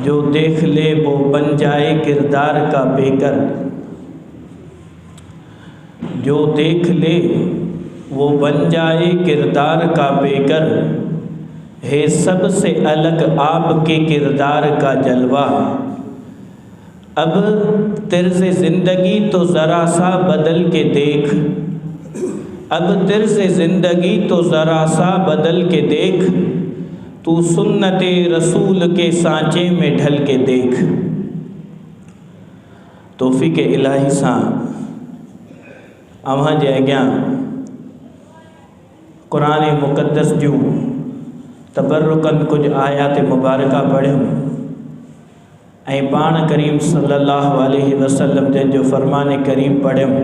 जो देख ले वो बन जाए किरदार का बेकर। जो देख ले वो बन जाए किरदार का बेकर, है सबसे अलग आपके किरदार का जलवा। अब तर्ज़ ज़िंदगी तो ज़रा सा बदल के देख, अब तर्ज़ ज़िंदगी तो ज़रा सा बदल के देख, तू सुन्नते रसूल के सांचे में ढल के देख। तौफ़ीक़ इलाही सां अव्हां जे अॻियां क़ुरान मुक़द्दस जूं तबरुकन कुछ आयात मुबारका पढ़ियूं ऐं पाण करीम सल्लल्लाहु अलैहि वसल्लम जंहिंजो फ़रमान करीम पढ़ियूं।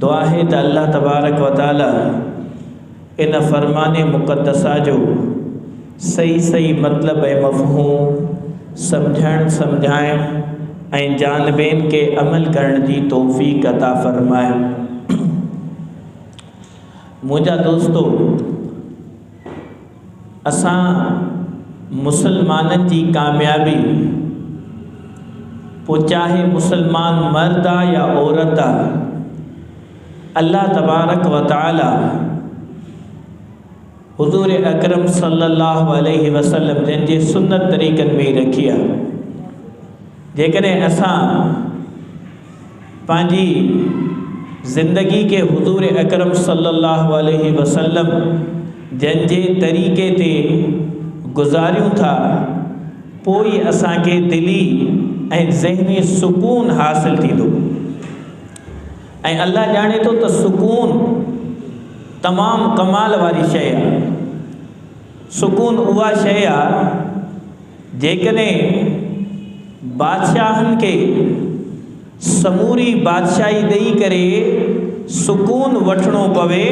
दुआ है त अल्लाह तबारक व तआला इन फ़रमान मुक़द्दसा जो सही सही मतलब ऐं मफ़हूम सम्झण सम्झाइण ऐं जानबेन के अमल करण जी तौफ़ीक़ अता फ़रमाए। मुंहिंजा दोस्तो, असां मुसलमाननि जी कामयाबी, पोइ चाहे मुसलमान मर्द आहे या औरत आहे, अल्लाह तबारक व तआला हुज़ूर अकरम सल्लल्लाहु अलैहि वसल्लम जंहिंजे सुन्नत तरीक़नि में रखी आहे। जेकॾहिं असां पंहिंजी ज़िंदगी के हुज़ूर अकरम सल्लल्लाहु अलैहि वसल्लम जंहिंजे तरीक़े ते गुज़ारियूं था, पोइ असांखे दिली ऐं ज़हनी सुकून हासिल थींदो। ऐं अल्लाह ॼाणे थो त सुकून तमामु कमाल वारी शइ आहे। सुकून उहा शइ आहे जेकॾहिं बादशाहनि खे समूरी बादशाही ॾेई करे सुकून वठिणो पवे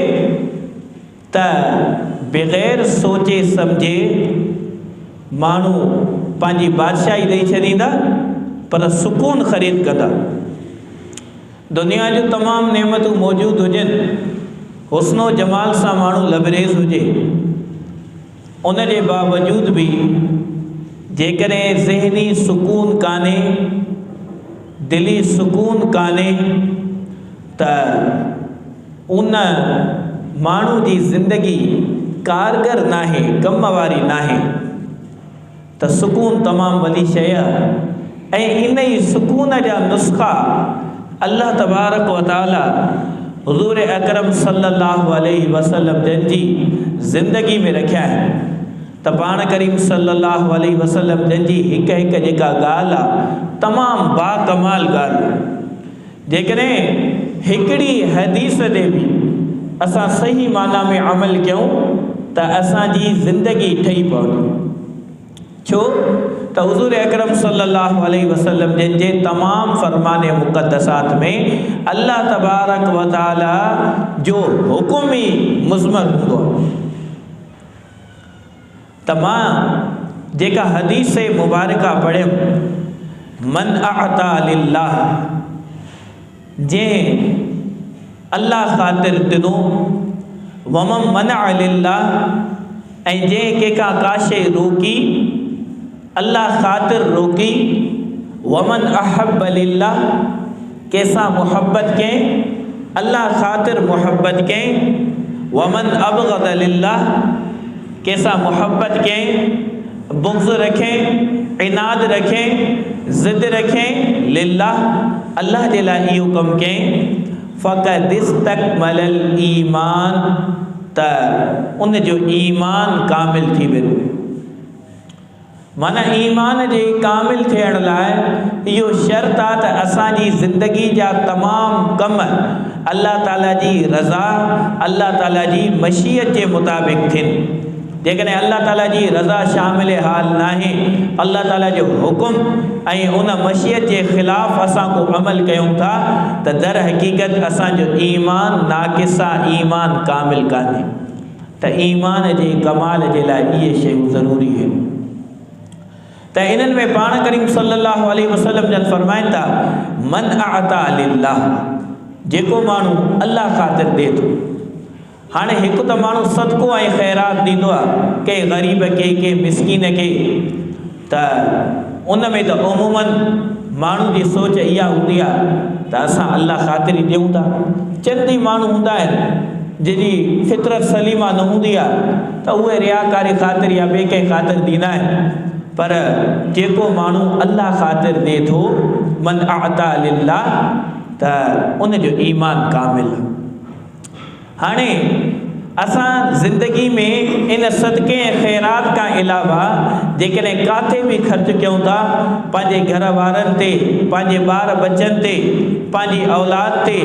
त बग़ैर सोचे सम्झे माण्हू पंहिंजी बादशाही ॾेई छॾींदा, पर सुकून ख़रीद कंदा। दुनिया जूं तमामु नेमतूं मौजूदु हुजनि, हुस्नो जमाल सां माण्हू लबरेज़ हुजे, उन जे बावजूद भी जेकॾहिं ज़हनी सुकून कान्हे, दिली सुकून कान्हे, त उन माण्हू जी ज़िंदगी कारगर नाहे, कम वारी नाहे। त सुकून तमामु वॾी शइ आहे ऐं इन ई सुकून जा नुस्ख़ा अल्लाह तबारक व तआला हुज़ूर अकरम सल्लल्लाहु अलैहि वसल्लम जंहिंजी ज़िंदगी में रखिया आहिनि। त पाण करीम सल्लल्लाहु अलैहि वसल्लम जंहिंजी हिक हिक जेका ॻाल्हि आहे तमामु बाकमाल ॻाल्हि। जेकॾहिं हिकिड़ी हदीस ते बि असां सही माना में अमल कयूं त असांजी ज़िंदगी ठही पवंदी। छो त हुज़ूर अकरम सल्लल्लाहु अलैहि वसल्लम जंहिंजे तमामु फ़रमान मुक़द्दसात में अल्लाह तबारक व तआला जो हुकुम ई मुज़मर हूंदो आहे। त मां जेका हदीस मुबारका पढ़ियमि, मन अअता लिल्लाह, जंहिं अल्लाह ख़ातिर ॾिनो, वमन मनअ लिल्लाह, ऐं जंहिं कंहिंखां का शइ रोकी अल्लाह ख़ातिर रोकी, वमन अहब लिल्लाह, कंहिंसां मुहब्बत कयईं अल्लाह ख़ातिर मुहब्बत कयईं, वमन अबग़द लिल्लाह, कंहिंसां मुहब्बत कयईं, बुग़्ज़ रखें, इनाद रखें, ज़िद रखें लिल्लाह, अल्लाह जे लाइ इहो कमु कयईं, फ़क़द इस्तकमलल ईमान, त उन जो ईमान कामिल थी वेंदो। माना ईमान जे कामिल थियण लाइ इहो शर्त आहे त असांजी ज़िंदगी जा तमामु कम अल्लाह ताला जी रज़ा, अल्लाह ताला जी मशीयत जे मुताबिक़ थियनि। जेकॾहिं अल्लाह ताला जी रज़ा शामिल हाल नाहे, अल्लाह ताला जो हुकुम ऐं उन मशीयत जे ख़िलाफ़ असां को अमल कयूं था, त दर हक़ीक़त असांजो ईमान नाक़िस आहे, ईमान कामिल कान्हे। त ईमान जे कमाल जे लाइ इहे शयूं ज़रूरी आहिनि। त इन्हनि में पाण करीम सल्लल्लाहु अलैहि वसल्लम जन फ़रमाइनि था, मन अअता लिल्लाह, जेको माण्हू अल्लाह ख़ातिर ॾिए थो। हाणे हिकु त माण्हू सदको ऐं ख़ैरात ॾींदो आहे, कंहिं ग़रीब खे, कंहिं मिसकीन खे, त उन में त उमूमन माण्हू जी सोच इहा हूंदी आहे त असां अल्लाह ख़ातिर ई ॾियूं था। चंद ई माण्हू हूंदा आहिनि जंहिंजी फितरत सलीमा न हूंदी आहे त उहे रियाकारी ख़ातिर या ॿिए कंहिं ख़ातिर ॾींदा आहिनि। पर जेको माण्हू अल्लाह ख़ातिर ॾिए थो, मन अता लिल्लाह, त उनजो ईमान कामिल। हाणे असां ज़िंदगी में इन सदक़े ऐं ख़ैरात खां अलावा जेकॾहिं काथे बि ख़र्च कयूं था, पंहिंजे घर वारनि ते, पंहिंजे ॿार बचनि ते, पंहिंजी औलाद ते,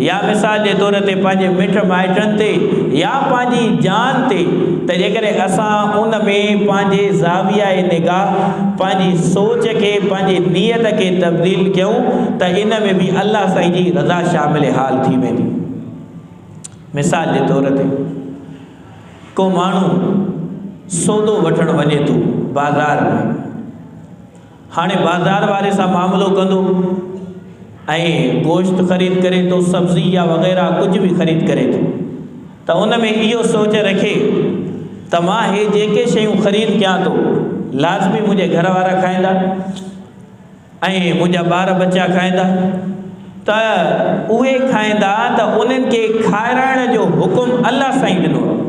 या मिसाल जे तौर ते पंहिंजे मिट माइटनि ते, या पंहिंजी जान ते, त जेकॾहिं असां उन में पंहिंजे ज़ाविया निगाह, पंहिंजी सोच खे, पंहिंजी नियत खे तब्दील कयूं त इन में बि अल्लाह साईं जी रज़ा शामिल हाल थी वेंदी। मिसाल जे तौर ते को माण्हू सौदो वठणु वञे थो बाज़ार में। हाणे बाज़ार वारे सां मामिलो कंदो ऐं गोश्त ख़रीद करे थो, सब्ज़ी या वग़ैरह कुझु बि ख़रीद करे थो, त उन में इहो सोच रखे त मां हे जेके शयूं ख़रीद कयां थो लाज़मी मुंहिंजे घर वारा खाईंदा ऐं मुंहिंजा ॿार बच्चा खाईंदा, त उहे खाईंदा त उन्हनि खे खाराइण जो हुकुम अल्लाह साईं ॾिनो आहे,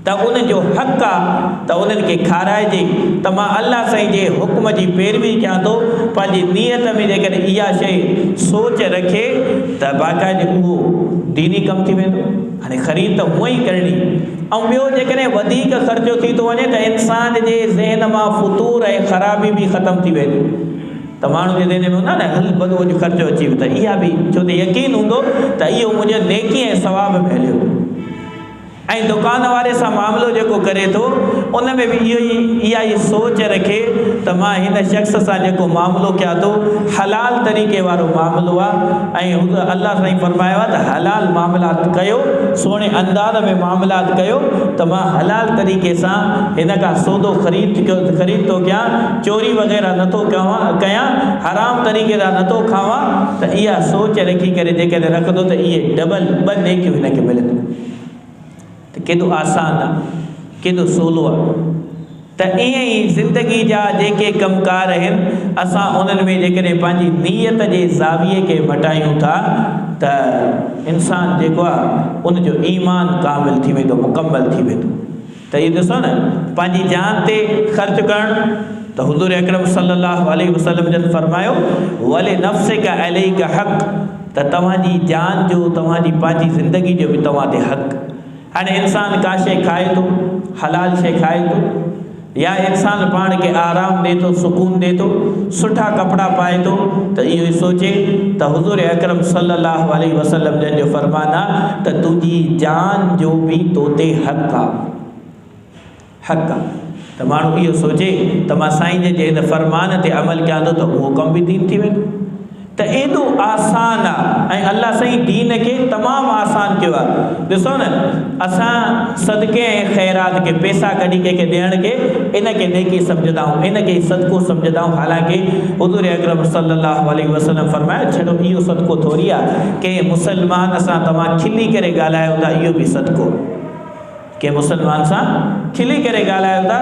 त उनजो हक़ आहे त उन्हनि खे खाराइजे। त मां अल्लाह साईं जे हुकुम जी पैरवी कयां थो, पंहिंजी नियत में जेकॾहिं इहा शइ सोच रखे त बाक़ाइदे उहो दीनी कमु थी वेंदो। हाणे ख़रीद त हूअं ई करणी। ऐं ॿियो जेकॾहिं वधीक ख़र्चो थी थो वञे त इंसान जे ज़हन मां फुतूर ऐं ख़राबी बि ख़तमु थी वेंदी। त माण्हू जे ज़हन में हूंदा न हल बधो ख़र्चो अची वियो, त इहा बि छो त यकीन हूंदो त इहो मुंहिंजो नेकी ऐं सवाब में हलियो। ऐं दुकान वारे सां मामिलो जेको करे थो उन में बि इहा ई सोच रखे त मां हिन शख़्स सां जेको मामिलो कयां थो हलाल तरीक़े वारो मामिलो आहे, ऐं अल्लाह साईं फरमायो आहे त हलाल मामलात कयो, सुहिणे अंदाज़ में मामलात कयो, त मां हलाल तरीक़े सां हिन खां सौदो ख़रीद थो कयां, चोरी वग़ैरह नथो कयां, हराम तरीक़े सां नथो खावां। त इहा सोच रखी करे जेकॾहिं रखंदो त इहे डबल 2 नेकियूं हिनखे मिलंदियूं। त केॾो आसान आहे, केॾो सवलो आहे। त ईअं ई ज़िंदगी जा जेके कमकार आहिनि असां उन्हनि में जेकॾहिं पंहिंजी नियत जे ज़ाविये खे मटायूं था त इंसान जेको आहे उनजो ईमान कामिल थी वेंदो, मुकमल थी वेंदो। त इहो ॾिसो न, पंहिंजी जान ते ख़र्च करणु त हुज़ूर अकरम सल्लल्लाहु अलैहि वसल्लम जन फरमायो वले नफ़्सिका अलैका हक़, त तव्हांजी जान जो, तव्हांजी पंहिंजी ज़िंदगी जो बि तव्हां ते हक़। हाणे इंसान का शइ खाए थो, हलाल शइ खाए थो, या इंसान पाण खे आराम ॾिए थो, सुकून ॾिए थो, सुठा कपिड़ा पाए थो, त इहो ई सोचे त हुज़ूर अकरम सल्लल्लाहु अलैहि वसल्लम जन जो फ़रमान आहे त तुंहिंजी जान जो बि तो ते हक़ आहे, हक़ आहे। त माण्हू इहो सोचे त मां साईं जे हिन फ़रमान ते अमल कयां थो त उहो कमु बि दीन थी वेंदो। त एॾो आसान आहे ऐं अल्लाह साईं दीन खे तमामु आसान कयो आहे। ॾिसो न, असां सदके ऐं ख़ैरात खे, पैसा कढी कंहिंखे ॾियण खे इनखे नेकी सम्झंदा आहियूं, इनखे सदको सम्झंदा आहियूं। हालांकि हुज़ूर अकरम सल्लल्लाहु अलैहि वसल्लम फरमायो छॾो इहो सदको थोरी आहे, कंहिं मुसलमान सां तव्हां खिली करे ॻाल्हायो था इहो बि सदको, कंहिं मुसलमान सां खिली करे ॻाल्हायो था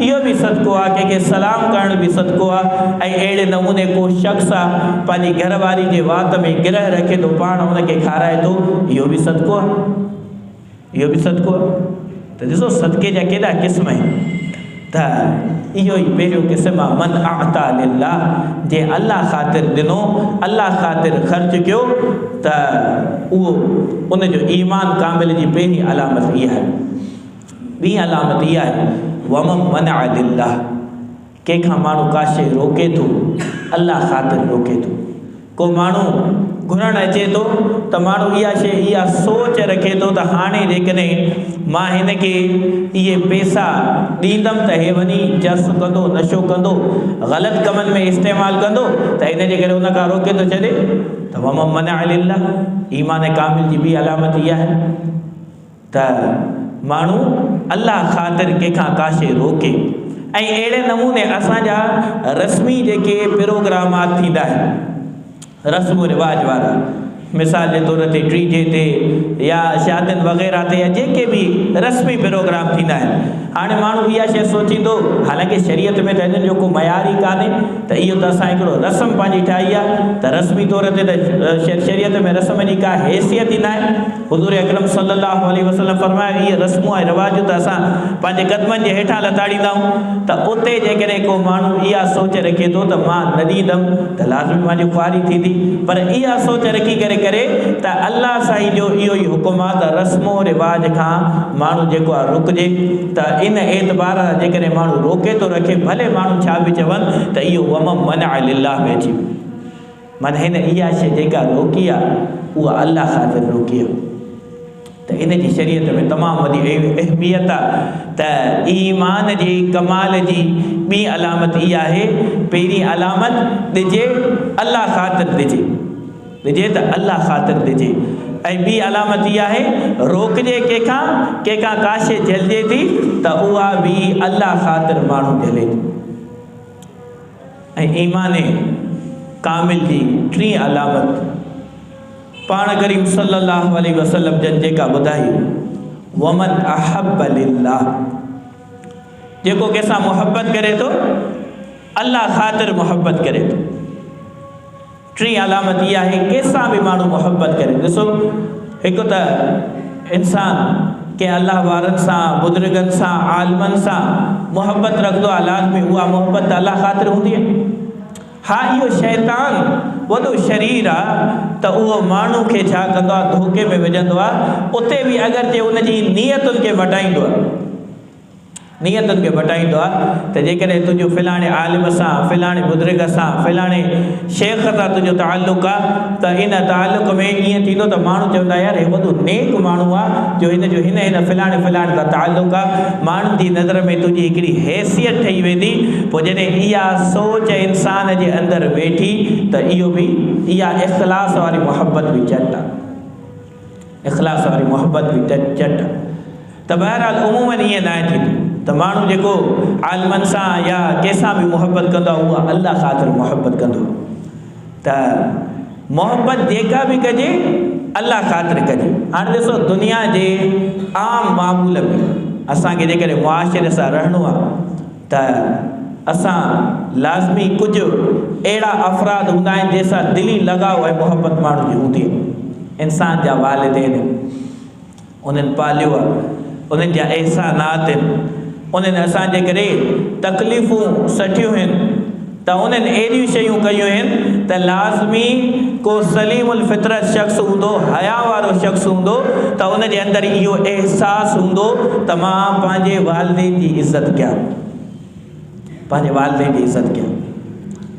इहो बि सदको आहे, कंहिंखे सलाम करणु बि सदको आहे। ऐं अहिड़े नमूने को शख़्स आहे पंहिंजी घरवारी जे वात में गिरह रखे थो, पाण हुनखे खाराए थो, इहो बि सदको आहे, इहो बि सदको आहे। त ॾिसो सदके जा केॾा क़िस्म आहिनि। त इहो ई पहिरियों क़िस्म आहे मन अता लिल्लाह, जे अल्लाह ख़ातिर ॾिनो, अल्लाह ख़ातिर ख़र्च कयो, त उहो उनजो ईमान कामिल जी पहिरीं अलामत इहा आहे। ॿी अलामत इहा आहे वमन मनअ लिल्लाह, कंहिंखां माण्हू का शइ रोके थो, अल्लाह ख़ातिर रोके थो। को माण्हू घुरणु अचे थो त माण्हू इहा शइ, इहा सोच रखे थो त हाणे जेकॾहिं मां हिन खे इहे पैसा ॾींदमि त हे वञी जस कंदो, नशो कंदो, ग़लति कमनि में इस्तेमालु कंदो, त इन जे करे उन खां रोके थो छॾे। त वमन मनअ लिल्लाह, ईमान कामिल जी ॿी अलामत इहा आहे त माण्हू अल्लाह ख़ातिर कंहिंखां का शइ रोके। ऐं अहिड़े नमूने असांजा रस्मी जेके प्रोग्रामात थींदा आहिनि, रस्म रिवाज वारा, मिसाल के तौर ते टीजे ते या शादियुनि वग़ैरह ते या जेके भी रस्मी प्रोग्राम थींदा आहिनि, हाणे माण्हू इहा शइ सोचींदो, हालांकि शरीयत में त हिननि जो को मयार ई कान्हे, त इहो त असां हिकिड़ो रस्म पंहिंजी ठाही आहे, त रस्मी तौर ते त शरीयत में रस्म जी का हैसियत ई न आहे। हुज़ूर अकरम सल्लल्लाहु अलैहि वसल्लम फरमायो, इहे रस्मूं ऐं रिवाजूं त असां पंहिंजे क़दमनि जे हेठां लताड़ींदा आहियूं, त उते जेकॾहिं को माण्हू इहा सोच रखे थो त मां न ॾींदुमि त लाज़मी मुंहिंजी ख़्वारी थींदी, पर इहा सोच रखी करे त अल्लाह साईं जो इहो ई हुकुम आहे त रस्मो रिवाज खां माण्हू जेको आहे रुकजे। त इन एतबार सां जेकॾहिं माण्हू रोके थो रखे, भले माण्हू छा बि चवनि, त इहो वमम मनअ लिल्लाह में अची, माना हिन इहा शइ जेका रोकी आहे उहा अल्लाह ख़ातिर रोकी आहे। त इन जी शरीयत में तमामु वॾी अहमियत आहे। त ईमान जी कमाल जी ॿी अलामत इहा आहे, पहिरीं अलामत ॾिजे अल्लाह ख़ातिर ॾिजे त अल्लाह ख़ातिर ॾिजे, ऐं ॿी अलामत इहा आहे रोकजे कंहिंखां का शइ झलिजे थी त उहा बि अल्लाह ख़ातिर माण्हू झले थो। ऐं ईमान कामिल जी टी अलामत पाण करीम सल्लल्लाहु अलैहि वसल्लम जन जेका ॿुधाई, वमन अहब लिल्लाह, जेको कंहिंसां मुहबत करे थो अल्लाह ख़ातिर मुहबत करे थो। टी अलामत इहा आहे, कंहिंसां बि माण्हू मुहबत करे। ॾिसो, हिकु त इंसान कंहिं अल्लाह वारनि सां, बुज़ुर्गनि सां, आलिमनि सां मुहबत रखंदो आहे, लाज़मी उहा मुहबत त अल्लाह ख़ातिर हूंदी आहे। हा, इहो शैतान वॾो शरीर आहे, त उहो माण्हू खे छा कंदो आहे, धोखे में विझंदो आहे। उते बि अगरि जे उनजी नियतुनि खे मटाईंदो आहे, नियतुनि खे मटाईंदो आहे, त जेकॾहिं तुंहिंजो फ़लाणे आलिम सां, फ़लाणे बुज़ुर्ग सां, फ़लाणे शेख सां तुंहिंजो ताल्लुक़ आहे, त इन ताल्लुक़ में ईअं थींदो त माण्हू चवंदा यार हे वॾो नेक माण्हू आहे, जो हिन जो हिन फ़लाणे सां ताल्लुक़ आहे, माण्हुनि जी नज़र में तुंहिंजी हिकिड़ी हैसियत ठही वेंदी। पोइ जॾहिं इहा सोच इंसान जे अंदरि वेठी, त इहो बि इहा इख़्लास वारी मुहबत बि चट आहे, इख़्लास वारी मुहबत बि चट आहे। त बहरहाल उमूमन ईअं न आहे थींदो त माण्हू जेको आलिमनि सां या कंहिंसां बि मुहबत कंदो आहे, उहा अल्लाह ख़ातिर मुहबत कंदो। त मुहबत जेका बि कजे अल्लाह ख़ातिर कजे। हाणे ॾिसो, दुनिया जे आम मामूल में असांखे जेकॾहिं मुआशिरे सां रहणो आहे, त असां लाज़मी कुझु अहिड़ा अफ़राद हूंदा आहिनि जंहिंसां दिली लॻाव ऐं मुहबत माण्हू जी हूंदी आहे। इंसान जा वालिदैन, उन्हनि पालियो आहे, उन्हनि जा एहसानात आहिनि, उन्हनि असांजे करे तकलीफ़ूं सठियूं आहिनि, त उन्हनि अहिड़ियूं शयूं कयूं आहिनि त लाज़मी को सलीमुल फितरत शख़्स हूंदो, हया वारो शख़्स हूंदो, त उनजे अंदरि इहो अहसासु हूंदो त मां पंहिंजे वालिदैन जी इज़त कयां, पंहिंजे वालिदैन जी इज़त कयां।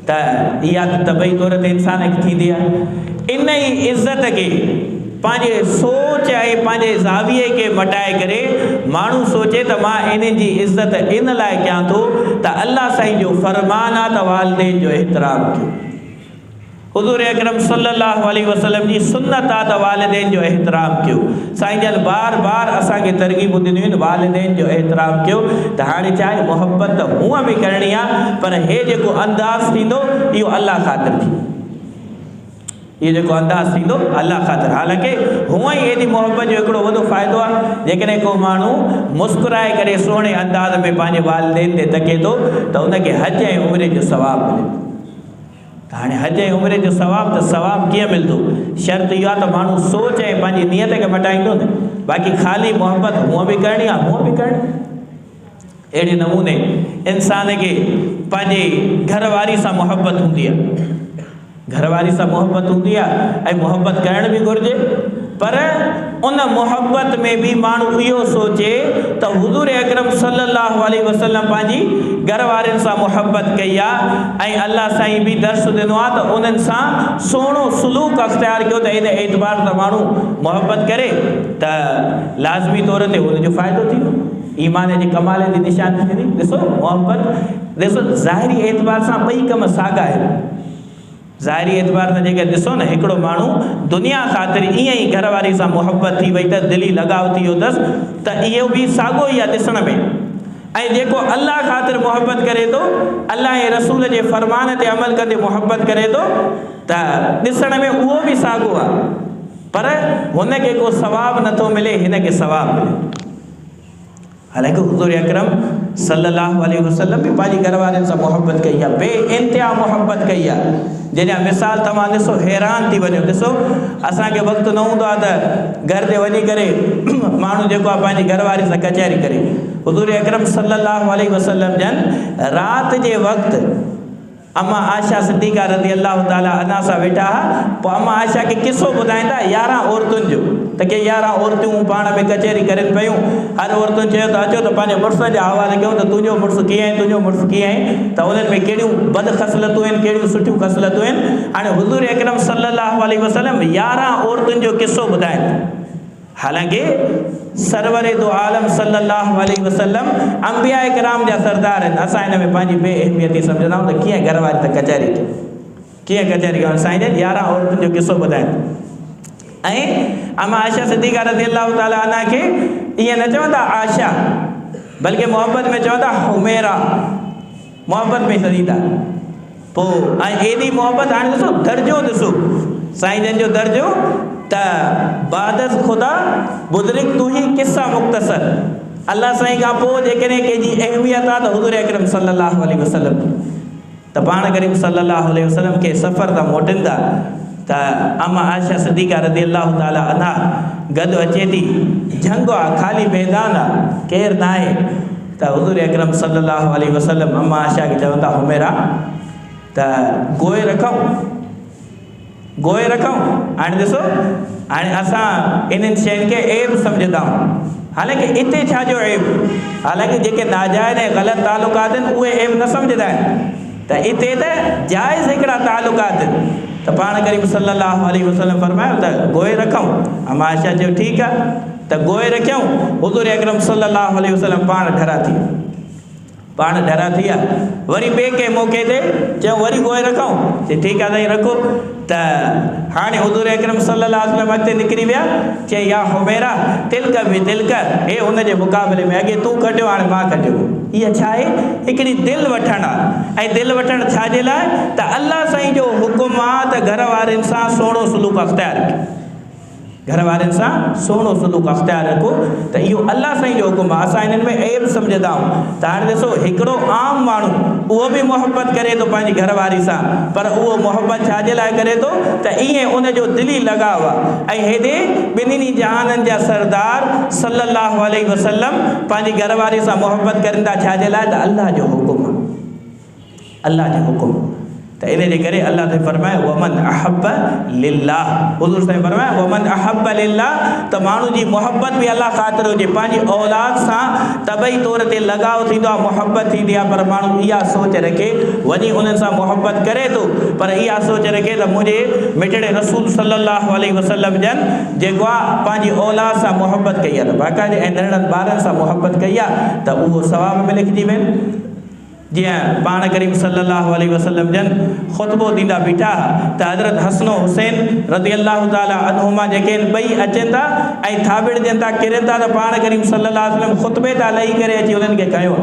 त इहा त तबई तौर ते इंसान खे थींदी आहे। इन ई इज़त खे पंहिंजे सोच ऐं पंहिंजे ज़ाविये खे मटाए करे माण्हू सोचे त मां इन्हनि जी इज़त इन लाइ कयां थो त अल्लाह साईं जो फ़रमान आहे त वालिदैन जो एतिराम कयो। हुज़ूर अकरम सल्लल्लाहु अलैहि वसल्लम जी सुन्नत आहे त वालिदैन जो एतिराम कयो। साईं जन बार बार असांखे तरग़ीबूं ॾिनियूं आहिनि, वालिदैन जो एतिराम कयो। त हाणे चाहे मुहबत त हूअं बि करणी आहे, पर हे जेको अंदाज़ थींदो इहो अल्लाह ख़ातिर थींदो, ये जेको अंदाज़ थींदो अल्लाह ख़ातिर। हालांकि हूअं ई एॾी मुहबत जो हिकिड़ो वॾो फ़ाइदो आहे, जेकॾहिं को माण्हू मुस्कुराए करे सुहिणे अंदाज़ में पंहिंजे वालिदैन ते तके थो त उनखे हज ऐं उमिरे जो सवाबु मिले। त हाणे हज ऐं उमिरे जो सवाबु, त सवाबु कीअं मिलंदो? शर्त इहा आहे त माण्हू सोच ऐं पंहिंजी नियत खे मटाईंदो न। बाक़ी ख़ाली मुहबत हूअं बि करणी आहे, हूअं बि करणी। अहिड़े नमूने इंसान खे पंहिंजे घरवारी सां मुहबत हूंदी आहे, घरवारी सां मुहबत हूंदी आहे ऐं मुहबत करण बि घुरिजे, पर उन मुहबत में भी माण्हू इहो सोचे त हुज़ूर अकरम सल्लल्लाहु अलैहि वसल्लम पंहिंजी घरवारनि सां मुहबत कई आहे ऐं अल्लाह साईं बि दर्स ॾिनो आहे त उन्हनि सां सुहिणो सलूक अख़्तियार कयो, त इन एतबार सां माण्हू मुहबत करे त लाज़मी तौर ते हुनजो फ़ाइदो थींदो, ईमान जी कमाल जी निशानी थींदी। ॾिसो मुहबत, ॾिसो ज़ाहिरी एतबार सां ॿई कम साॻा आहिनि। ज़ाहिरी एतबार सां जेके ॾिसो न, हिकिड़ो माण्हू दुनिया ख़ातिर ईअं ई घरवारी सां मुहबत थी वई त दिली लगाव थी वियो अथसि, त इहो बि साॻियो ई आहे ॾिसण में। ऐं जेको अल्लाह ख़ातिर मोहब्बत करे थो, अल्लाह ऐं रसूल जे फ़रमान ते अमल कंदे मोहब्बत करे थो, त ॾिसण में उहो बि साॻियो आहे, पर हुनखे को सवाबु नथो मिले, हिनखे सवाबु मिले। हालांकि हुज़ूर अकरम सल्लल्लाहु अलैहि वसल्लम भी पंहिंजी घरवारनि सां मोहब्बत कई आहे, बे इंतिहा मोहब्बत कई आहे, जंहिंजा मिसाल तव्हां ॾिसो हैरान थी वञो। ॾिसो असांखे वक़्तु न हूंदो आहे त घर ते वञी करे माण्हू जेको आहे पंहिंजी घरवारी सां कचहरी करे। हुज़ूर अकरम सल्लल्लाहु अलैहि वसल्लम जन राति जे वक़्तु अम्मा आयशा सिद्दीक़ा रज़ी अल्लाह ताला अन्हा सां वेठा हुआ। पोइ अम्मा आयशा खे किस्सो ॿुधाईंदा 11 औरतुनि जो, त के 11 औरतूं पाण में कचहरी करनि पियूं। हर औरतुनि चयो त अचो त पंहिंजे मुड़ुस जा हवाले कयूं त तुंहिंजो मुड़ुसु कीअं आहे, तुंहिंजो मुड़ुसु कीअं आहे, त उन्हनि में कहिड़ियूं बद ख़सलतूं आहिनि, कहिड़ियूं सुठियूं ख़सलतूं आहिनि। हाणे हुज़ूर अकरम सल्लल्लाहु अलैहि वसल्लम 11 औरतुनि जो किस्सो ॿुधाइनि। हालांकि सरवरे दो आलम सल्लल्लाहु अलैहि वसल्लम अंबिया इकराम जा सरदार आहिनि। असां हिन में पंहिंजी बेअहमियती सम्झंदा आहियूं त कीअं घरवारी त कचहरी कई, कीअं कचहरी कयूं। साईं जन 11 औरतुनि जो किस्सो ॿुधाइनि। ऐं अम्मा आयशा सिद्दीक़ा रज़ी अल्लाह ताला अन्हा खे ईअं न चवंदा आयशा, बल्कि मोहब्बत में चवंदा हुमैरा, मोहब्बत में सदीदा। पोइ ऐं एॾी मोहब्बत, हाणे ॾिसो दर्जो ॾिसो साईं जन जो दर्जो, त बादस खुदा बुज़ुर्ग तू ही किस्सा मुख़्तसर। अल्लाह साईं खां पोइ जेकॾहिं कंहिंजी अहमियत आहे त हुज़ूर अकरम सल्लल्लाहु अलैहि वसल्लम। त पाण करीम सल्लल्लाहु अलैहि वसल्लम के सफ़र तां मोटनि था त अम्मा आयशा सिद्दीक़ा रज़ी अल्लाह ताला अन्हा गॾु अचे थी। जंग आहे, ख़ाली मैदान आहे, केरु न आहे। त हुज़ूर अकरम सल्लल्लाहु अलैहि वसल्लम अम्मा आयशा खे चवंदा हुमैरा त गोए रखूं। हाणे ॾिसो, हाणे असां इन्हनि शयुनि खे ऐब सम्झंदा आहियूं। हालांकि इते छा जो ऐब, हालांकि जेके नाजाइज़ ऐं ग़लति तालुकात आहिनि उहे ऐब न सम्झंदा आहिनि, त इते त जाइज़ हिकिड़ा तालुकात आहिनि। त पाण करीम सल्लल्लाहु अलैहि वसल्लम फरमायो त गोए रखूं। अम्मा आयशा चयो ठीकु आहे, त गोए रखियऊं। हुज़ूर अकरम सल्लल्लाहु अलैहि वसल्लम पाण डरा थी विया। वरी ॿिए कंहिं मौक़े ते चयूं वरी गोए रखूं, चई ठीकु आहे साईं रखो। त हाणे हुज़ूर अकरम सल्लल्लाहु अलैहि वसल्लम अॻिते निकिरी विया। चई या हुमैरा तिलक बि तिलक, हे हुनजे मुक़ाबले में अॻे तूं कढियो, हाणे मां कढियो। इहा छा आहे, हिकिड़ी दिलि वठणु आहे। ऐं दिलि वठणु छाजे लाइ, त अल्लाह साईं जो हुकुम आहे त घर वारनि सां सुहिणो सुलूक अख़्तियार कयो, घर वारनि सां सुहिणो सुलूक अख़्तियार रखो। त इहो अल्लाह साईं जो हुकुम आहे। असां हिननि में ऐब सम्झंदा आहियूं। त हाणे ॾिसो हिकिड़ो आम माण्हू उहो बि मोहब्बत करे थो पंहिंजी घरवारी सां, पर उहो मोहब्बत छाजे लाइ करे थो, त ईअं उनजो दिली लॻाव आहे। ऐं हेॾे ॿिन्हिनि जहाननि जा सरदार सल्लल्लाहु अलैहि वसल्लम पंहिंजी घरवारी सां मोहब्बत करनि था, छाजे लाइ, त अल्लाह जो हुकुम आहे, अल्लाह जो हुकुम। त इन जे करे अल्लाह ते फरमाए वमन अहब लिल्लाह, हुज़ूर साईं फरमाए वमन अहब लिल्लाह, त माण्हू जी मोहब्बत बि अल्लाह ख़ातिर हुजे। पंहिंजी औलाद सां तबई तौर ते लॻाव थींदो आहे, मोहब्बत थींदी आहे, पर माण्हू इहा सोच रखे वञी उन्हनि सां मोहब्बत करे थो, पर इहा सोच रखे त मुंहिंजे मिठड़े रसूल सल्लल्लाहु अलैहि वसल्लम जन जेको आहे पंहिंजी औलाद सां मोहब्बत कई आहे, बाक़ाइदे ऐं नंढड़नि ॿारनि सां मोहब्बत कई आहे, त उहो सवाब में लिखिजी वेंदो। जीअं पाण करीम सल्लल्लाहु अलैहि वसल्लम जन ख़ुतबो ॾींदा बीठा त हज़रत हसन हुसैन रज़ी अल्लाह ताला अन्हुमा जेके ॿई अचनि था ऐं थाबिड़जनि था, किरनि था, त पाण करीम सल्लल्लाहु अलैहि वसल्लम ख़ुतबे था लही करे अची उन्हनि खे कयो।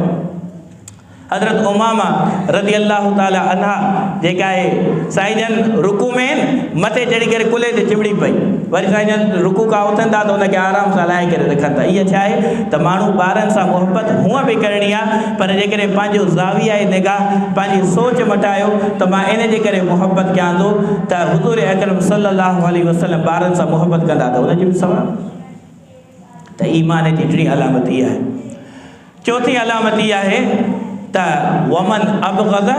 हज़रत उमामा रज़ी अल्लाह ताला अन्हा जेका आहे साईं जन रुकू में आहिनि, मथे चढ़ी करे कुल्हे ते चिमड़ी पई, वरी साईं जन रुकू खां उथनि था त हुनखे आराम सां लाहे करे रखनि था। इहा छा आहे, त माण्हू ॿारनि सां मोहब्बत हूअं बि करणी आहे, पर जेकॾहिं पंहिंजो ज़ाविया निगाह पंहिंजी सोच मटायो त मां इन जे करे मोहब्बत कयां थो, त हुज़ूर अकरम सल्लल्लाहु अलैहि वसल्लम ॿारनि सां मोहब्बत कंदा त हुनजी बि सवाब। त ईमान जी टी अलामत इहा आहे। चौथी अलामत इहा आहे त वमन अबग़ज़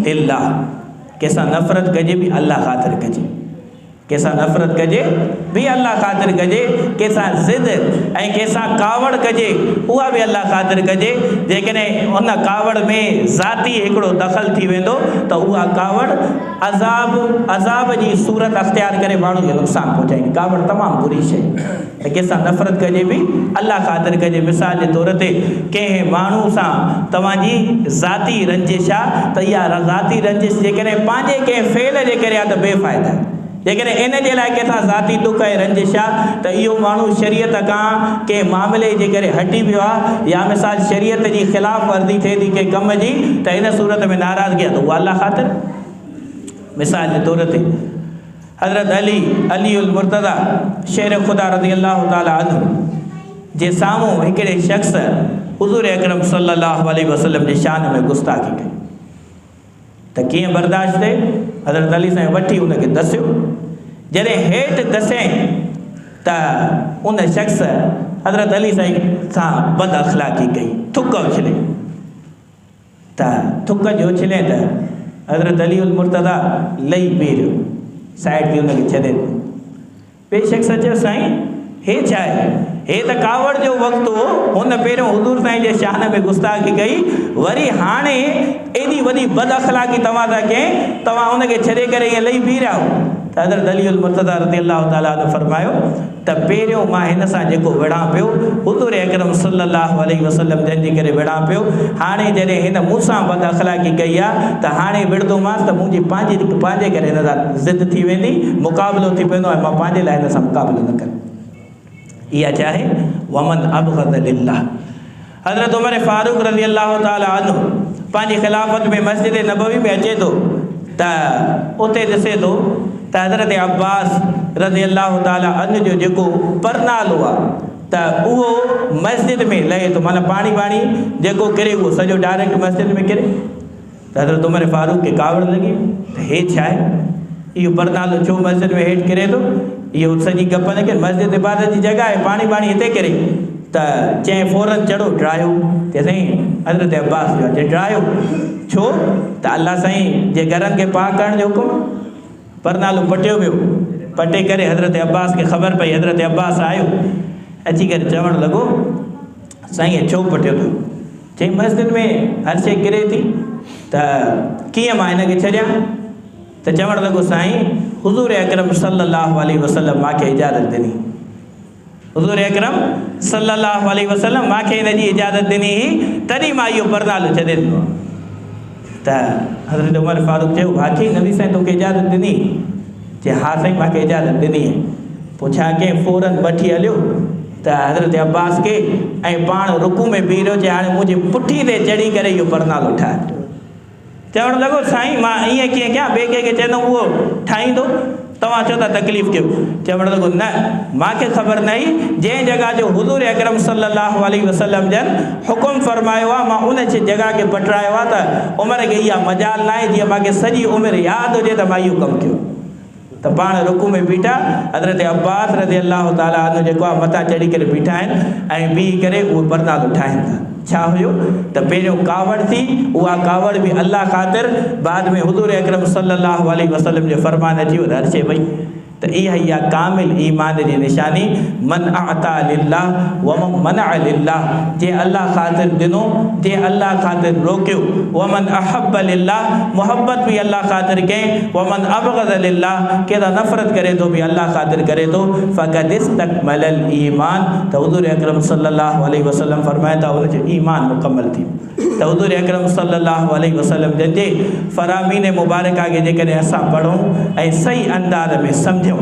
लिल्लाह, कंहिंसां नफ़रत कजे बि अल्लाह ख़ातिर कजे, कंहिंसां नफ़रत कजे बि अल्लाह ख़ातिर कजे, कंहिंसां ज़िद ऐं कंहिंसां कावड़ कजे उहा बि अल्लाह ख़ातिर कजे। जेकॾहिं उन कावड़ में ज़ाती हिकिड़ो दख़ल थी वेंदो त उहा कावड़ अज़ाब जी सूरत अख़्तियार करे माण्हू खे नुक़सानु पहुचाईंदी। कावड़ तमामु बुरी शइ। त कंहिंसां नफ़रत कजे बि अल्लाह ख़ातिर कजे। मिसाल जे तौर ते कंहिं माण्हू सां तव्हांजी ज़ाती रंजिश आहे, त इहा ज़ाती रंजिश जेकॾहिं पंहिंजे कंहिं फ़ेल जे करे आहे त बेफ़ाइदा आहे। जेकॾहिं इन जे लाइ कंहिंसां ज़ाती दुख ऐं रंजिश आहे त इहो माण्हू शरीयत खां कंहिं मामले जे करे हटी वियो आहे या मिसाल शरीयत जी ख़िलाफ़ वर्ज़ी थिए थी कंहिं कम जी त इन सूरत में नाराज़गी आहे त उहा अल्लाह ख़ातिर। मिसाल जे तौर ते हज़रत अली उल मुर्तज़ा शेर ख़ुदा रज़ी अल्लाह ताला अन्हु जे साम्हूं हिकिड़े शख़्स हुज़ूर अकरम सल्लल्लाहु अलैहि वसल्लम जे शान में गुस्ताखी कई त कीअं बर्दाश्त थिए। हज़रत अली साईं वठी उनखे दसियो, जॾहिं हेठि दसियईं त उन शख़्स हज़रत अली साईं सां बद अख़लाक़ी कई, थुक उछले त थुक जो उछले त हज़रत अली उल मुर्तज़ा लही बीह रहियो, साइड थी उनखे छॾे ॾिनो। ॿिए शख़्स चयो साईं हे छा आहे, हे त कावड़ जो वक़्तु हो, हुन पहिरियों हुज़ूर साईं जे शान में गुस्ताखी कई, वरी हाणे एॾी वॾी बद अख़लाक़ी तव्हां था कयो, तव्हां हुनखे छॾे करे ईअं लही बीह रहिया हो। त हज़रत अली उल मुर्तज़ा रज़ी अल्लाह ताला अन्हु फरमायो त पहिरियों मां हिन सां जेको विढ़ां पियो हुज़ूर अकरम सल्लल्लाहु अलैहि वसल्लम जंहिंजे करे विढ़ां पियो, हाणे जॾहिं हिन मूंसां बद अख़लाक़ी कई आहे त हाणे विढ़ंदोमांसि त मुंहिंजी पंहिंजे करे हिन सां ज़िद थी वेंदी, मुक़ाबिलो थी पवंदो ऐं मां पंहिंजे लाइ हिन सां मुक़ाबिलो न कंदुमि। इहा चाहे वमन अबग़ज़ लिल्लाह। हज़रत उमर फारूक रज़ी अल्लाह ताला अन्हु पंहिंजी ख़िलाफ़त में मस्जिद नबवी में अचे थो त उते ॾिसे थो त हज़रत अब्बास रज़ी अल्लाह ताला अन्हु जो जेको परनालो आहे त उहो मस्जिद में लहे थो, माना पाणी वाणी जेको किरे उहो सॼो डायरेक्ट मस्जिद में किरे। त हज़रत उमर फारूक खे कावड़ लॻी त हे छा आहे, इहो परनालो छो मस्जिद में हेठि किरे थो, इहो सॼी गप न करे, मस्जिद इबादत जी जॻह आहे, पाणी वाणी हिते किरे। त चईं फ़ौरन चढ़ो ड्रायो, चए साईं हज़रत अब्बास जो चए ड्रायो छो त अल्लाह साईं जे घरनि खे पाक करण जो हुकुम। परनालो पटियो वियो, पटे करे हज़रत अब्बास खे ख़बर पई, हज़रत अब्बास आयो, अची करे चवणु लॻो साईं छो पटियो अथव, चईं मस्जिद में हर शइ किरे थी त कीअं मां हिनखे छॾियां। त चवणु लॻो साईं हुज़ूर अकरम सल्लल्लाहु अलैहि वसल्लम मूंखे इजाज़त ॾिनी, हुज़ूर अकरम सल्लल्लाहु अलैहि वसल्लम मूंखे हिन जी इजाज़त ॾिनी हुई, तॾहिं मां इहो परनालो छॾे ॾिनो। त हज़रत उमर फारूक चयो वाक़ई नबी साईं तोखे इजाज़त ॾिनी, चए हा साईं मूंखे इजाज़त ॾिनी आहे। पोइ छा कयईं, फ़ौरन वठी हलियो त हज़रत अब्बास खे ऐं पाण रुकू में बीह रहियो, चए हाणे मुंहिंजी पुठी ते चढ़ी करे इहो परनालो ठाहे। चवणु लॻो साईं मां ईअं कीअं कयां, ॿिए कंहिंखे चवंदुमि उहो ठाहींदो, तव्हां चओ था तकलीफ़ कयो। चवणु लॻो न मूंखे ख़बर न हुई, जंहिं जॻह जो हुज़ूर अकरम सल्लल्लाहु अलैहि वसल्लम जन हुकुम फरमायो आहे मां उन जॻह खे पटरायो आहे, त उमिरि खे इहा मजाल न आहे जीअं मूंखे सॼी उमिरि यादि हुजे त मां इहो कमु कयो। त पाण रुकू में बीठा, हज़रत अब्बास रज़ी अल्लाह ताला अन्हु जेको आहे मथां चढ़ी करे बीठा आहिनि ऐं बीह करे उहो परनालो ठाहिनि था। छा हुयो त पहिरियों कावड़ थी, उहा कावड़ बि अल्लाह ख़ातिर, बाद में हुज़ूर अकरम सल्लल्लाहु अलैहि वसल्लम जो फरमान अची वियो त हर शइ वई। त इहा इहा कामिल ईमान जी निशानी, मन अता लिल्लाह व मन मनअ लिल्लाह, जे अल्लाह ख़ातिर ॾिनो, जे अल्लाह ख़ातिर रोकियो, वमन अहब लिल्लाह मुहब्बत बि अल्लाह ख़ातिर कयईं, वमन अबग़ज़ लिल्लाह केॾा नफ़रत करे थो बि अल्लाह ख़ातिर करे थो, फ़क़द इस्तकमलल ईमान। त हुज़ूर अकरम सल्लल्लाहु अलैहि वसल्लम फरमाए था उनजो ईमान मुकमल थी। त हुज़ूर अकरम सल्लल्लाहु अलैहि वसल्लम जंहिंजे फ़रामीन मुबारका खे जेकॾहिं असां पढ़ूं ऐं सही अंदाज़ में सम्झूं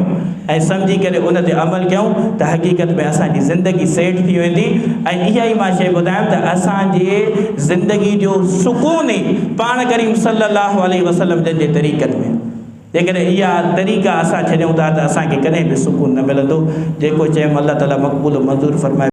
ऐं सम्झी करे उन ते अमल कयूं त हक़ीक़त में असांजी ज़िंदगी सेट थी वेंदी। ऐं इहा ई मां शइ ॿुधायां त असांजे ज़िंदगी जो सुकून ई पाण करीम सल्लल्लाहु अलैहि वसल्लम जंहिंजे तरीक़नि में, जेकॾहिं इहा तरीक़ा असां छॾियूं था त असांखे कॾहिं बि सुकून न मिलंदो। जेको चयूं अल्लाह ताला मक़बूल मंज़ूर फरमाए।